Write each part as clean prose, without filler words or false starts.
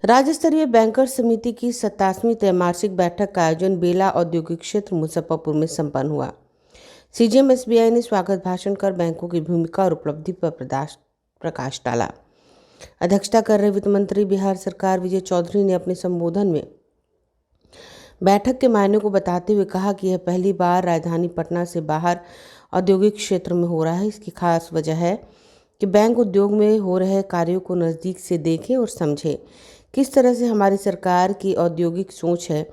राज्य स्तरीय बैंकर्स समिति की 27वीं त्रैमासिक बैठक का आयोजन बेला औद्योगिक क्षेत्र मुजफ्फरपुर में संपन्न हुआ। सीजीएम एसबीआई ने स्वागत भाषण कर बैंकों की भूमिका और उपलब्धि पर प्रकाश डाला। अध्यक्षता कर रहे वित्त मंत्री बिहार सरकार विजय चौधरी ने अपने संबोधन में बैठक के मायने को बताते हुए कहा कि यह पहली बार राजधानी पटना से बाहर औद्योगिक क्षेत्र में हो रहा है। इसकी खास वजह है कि बैंक उद्योग में हो रहे कार्यों को नज़दीक से देखें और समझें। किस तरह से हमारी सरकार की औद्योगिक सोच है,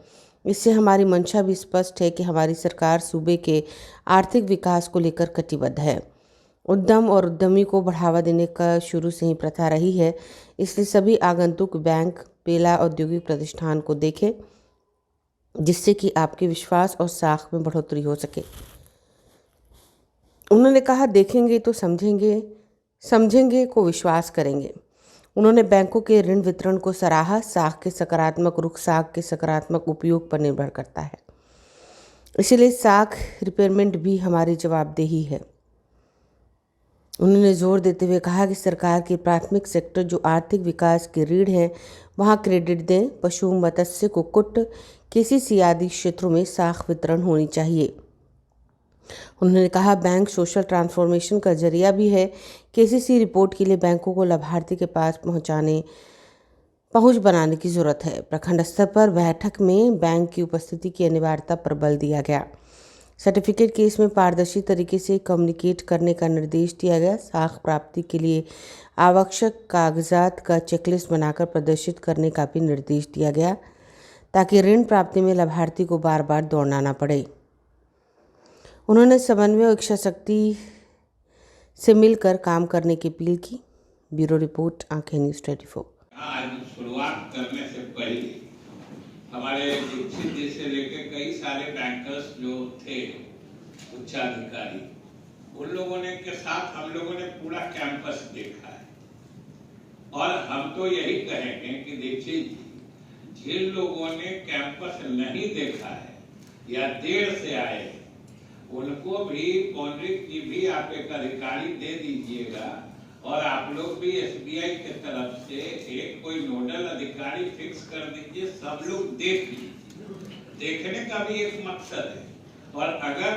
इससे हमारी मंशा भी स्पष्ट है कि हमारी सरकार सूबे के आर्थिक विकास को लेकर कटिबद्ध है। उद्यम और उद्यमी को बढ़ावा देने का शुरू से ही प्रथा रही है, इसलिए सभी आगंतुक बैंक बेला औद्योगिक प्रतिष्ठान को देखें, जिससे कि आपके विश्वास और साख में बढ़ोतरी हो सके। उन्होंने कहा, देखेंगे तो समझेंगे, समझेंगे को विश्वास करेंगे। उन्होंने बैंकों के ऋण वितरण को सराहा। साख के सकारात्मक रुख साख के सकारात्मक उपयोग पर निर्भर करता है, इसलिए साख रिपेयरमेंट भी हमारी जवाबदेही है। उन्होंने जोर देते हुए कहा कि सरकार के प्राथमिक सेक्टर जो आर्थिक विकास के रीढ़ हैं, वहां क्रेडिट दें। पशु, मत्स्य, कुक्कुट, केसीसी आदि क्षेत्रों में साख वितरण होनी चाहिए। उन्होंने कहा, बैंक सोशल ट्रांसफॉर्मेशन का जरिया भी है। केसीसी रिपोर्ट के लिए बैंकों को लाभार्थी के पास पहुंच बनाने की जरूरत है। प्रखंड स्तर पर बैठक में बैंक की उपस्थिति की अनिवार्यता पर बल दिया गया। सर्टिफिकेट केस में पारदर्शी तरीके से कम्युनिकेट करने का निर्देश दिया गया। साख प्राप्ति के लिए आवश्यक कागजात का चेकलिस्ट बनाकर प्रदर्शित करने का भी निर्देश दिया गया, ताकि ऋण प्राप्ति में लाभार्थी को बार बार दौड़ना न पड़े। उन्होंने समन्वय और इच्छा शक्ति से मिलकर काम करने की अपील की। ब्यूरो रिपोर्ट, आंखें न्यूज़ 24। आज शुरुआत करने से पहले हमारे दीक्षित जी से लेकर कई सारे बैंकर्स जो थे, उच्चाधिकारी, उन लोगों ने के साथ हम लोगों ने पूरा कैंपस देखा है। और हम तो यही कहेंगे कि दीक्षित जी, जिन लोगों ने कैंपस नहीं देखा है या देर से आए, उनको भी पौंड्रिक जी भी आप एक अधिकारी दे दीजिएगा और आप लोग भी एसबीआई के तरफ से एक कोई नोडल अधिकारी फिक्स कर दीजिए। सब लोग देख लीजिए, देखने का भी एक मकसद है। और अगर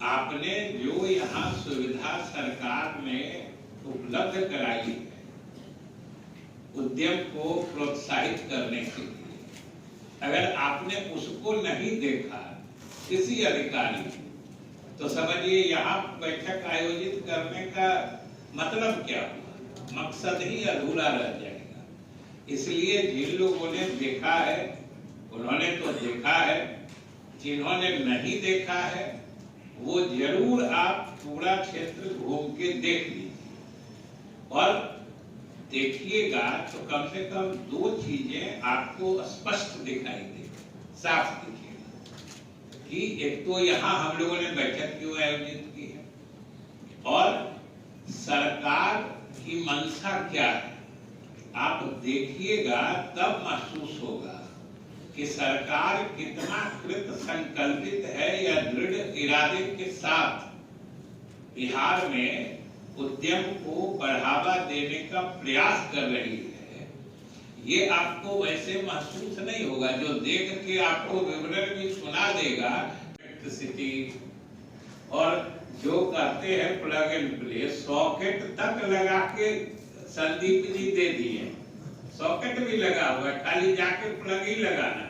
आपने जो यहाँ सुविधा सरकार ने उपलब्ध कराई है उद्यम को प्रोत्साहित करने के लिए, अगर आपने उसको नहीं देखा किसी अधिकारी, तो समझिए यहाँ बैठक आयोजित करने का मतलब क्या हुआ, मकसद ही अधूरा रह जाएगा। इसलिए जिन लोगों ने देखा है उन्होंने तो देखा है, जिन्होंने नहीं देखा है वो जरूर आप पूरा क्षेत्र घूम के देख लीजिए। और देखिएगा तो कम से कम दो चीजें आपको स्पष्ट दिखाई देगी, साफ दिखेगा कि एक तो यहाँ हम लोगों ने बैठक क्यों आयोजित की है और सरकार की मंशा क्या है। आप देखिएगा तब महसूस होगा कि सरकार कितना कृत संकल्पित है या दृढ़ इरादे के साथ बिहार में उद्यम को बढ़ावा देने का प्रयास कर रही है। ये आपको वैसे महसूस नहीं होगा, जो देख के आपको विवरण भी सुना देगा। इलेक्ट्रिसिटी और जो कहते हैं प्लग एंड प्ले, सॉकेट तक लगा के संदीप जी दे दिए, सॉकेट भी लगा हुआ है, खाली जाके प्लग ही लगाना।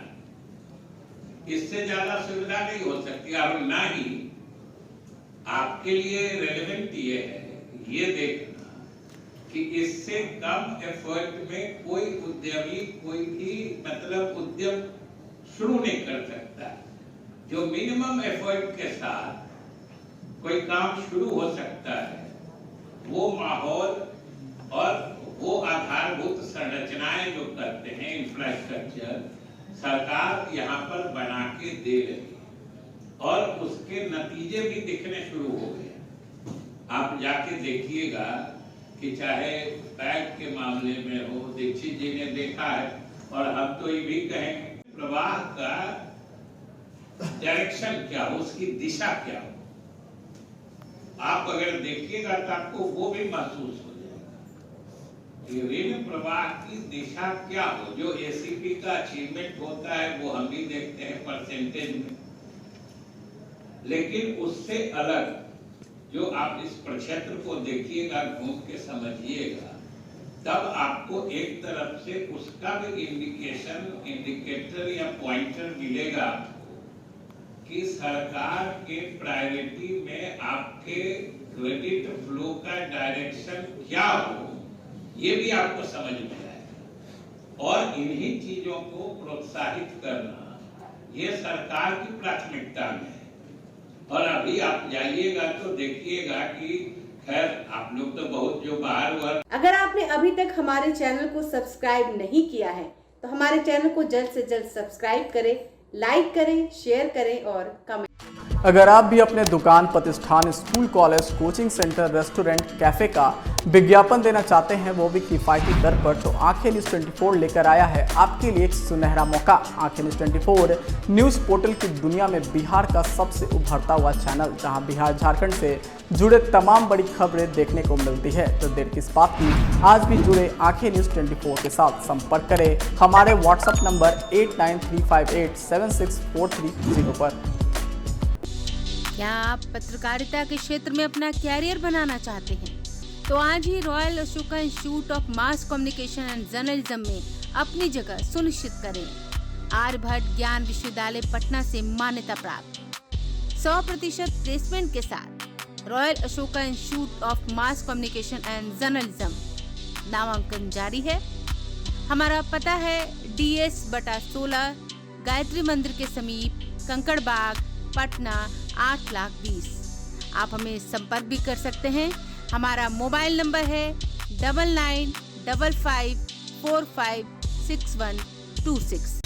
इससे ज्यादा सुविधा नहीं हो सकती। और ना ही आपके लिए रेलेवेंट ये है ये देखना कि इससे कम एफर्ट में कोई उद्यमी कोई भी मतलब उद्यम शुरू नहीं कर सकता। जो मिनिमम एफर्ट के साथ कोई काम शुरू हो सकता है, वो माहौल और वो आधारभूत संरचनाएं जो करते हैं, इंफ्रास्ट्रक्चर, सरकार यहाँ पर बना के दे रही है और उसके नतीजे भी दिखने शुरू हो गए। आप जाके देखिएगा कि चाहे बैंक के मामले में हो, दीक्षित जी ने देखा है, और हम तो ये भी कहेंगे प्रवाह का डायरेक्शन क्या हो, उसकी दिशा क्या हो। आप अगर देखिएगा तो आपको वो भी महसूस हो जाएगा। ऋण प्रवाह की दिशा क्या हो। जो एसीपी का अचीवमेंट होता है वो हम भी देखते हैं परसेंटेज में, लेकिन उससे अलग जो आप इस प्रक्षेत्र को देखिएगा, घूम के समझिएगा, तब आपको एक तरफ से उसका भी इंडिकेटर या पॉइंटर मिलेगा कि सरकार के प्रायोरिटी में आपके क्रेडिट फ्लो का डायरेक्शन क्या हो, ये भी आपको समझ में आएगा। और इन्हीं चीजों को प्रोत्साहित करना ये सरकार की प्राथमिकता में है। और अभी आप जाइएगा तो देखिएगा कि खैर आप लोग तो बहुत जो बाहर हुआ। अगर आपने अभी तक हमारे चैनल को सब्सक्राइब नहीं किया है तो हमारे चैनल को जल्द से जल्द सब्सक्राइब करें, लाइक करें, शेयर करें और कमेंट। अगर आप भी अपने दुकान, प्रतिष्ठान, school, college, coaching centre, restaurant, cafe का विज्ञापन देना चाहते हैं, वो भी किफायती दर पर, तो आंखें न्यूज़ 24 लेकर आया है आपके लिए एक सुनहरा मौका। आंखें न्यूज़ 24 न्यूज़ पोर्टल की दुनिया में बिहार का सबसे उभरता हुआ चैनल, जहां बिहार झारखंड से जुड़े तमाम बड़ी खबरें देखने को मिलती है। तो देर किस बात की, आज भी जुड़े आंखें न्यूज़ 24 के साथ। संपर्क करें हमारे व्हाट्सएप नंबर 8935876430 पर। क्या आप पत्रकारिता के क्षेत्र में अपना कैरियर बनाना चाहते हैं? तो आज ही Royal Ashoka Institute of Mass Communication and Journalism में अपनी जगह सुनिश्चित करें। आर्यभट्ट ज्ञान विश्वविद्यालय पटना से मान्यता प्राप्त 100% प्लेसमेंट के साथ royal Ashoka Institute of Mass Communication and journalism नामांकन जारी है। हमारा पता है DS/16 गायत्री मंदिर के समीप, कंकड़ बाग, पटना 8,20,000। आप हमें संपर्क भी कर सकते हैं। हमारा मोबाइल नंबर है 9955456126।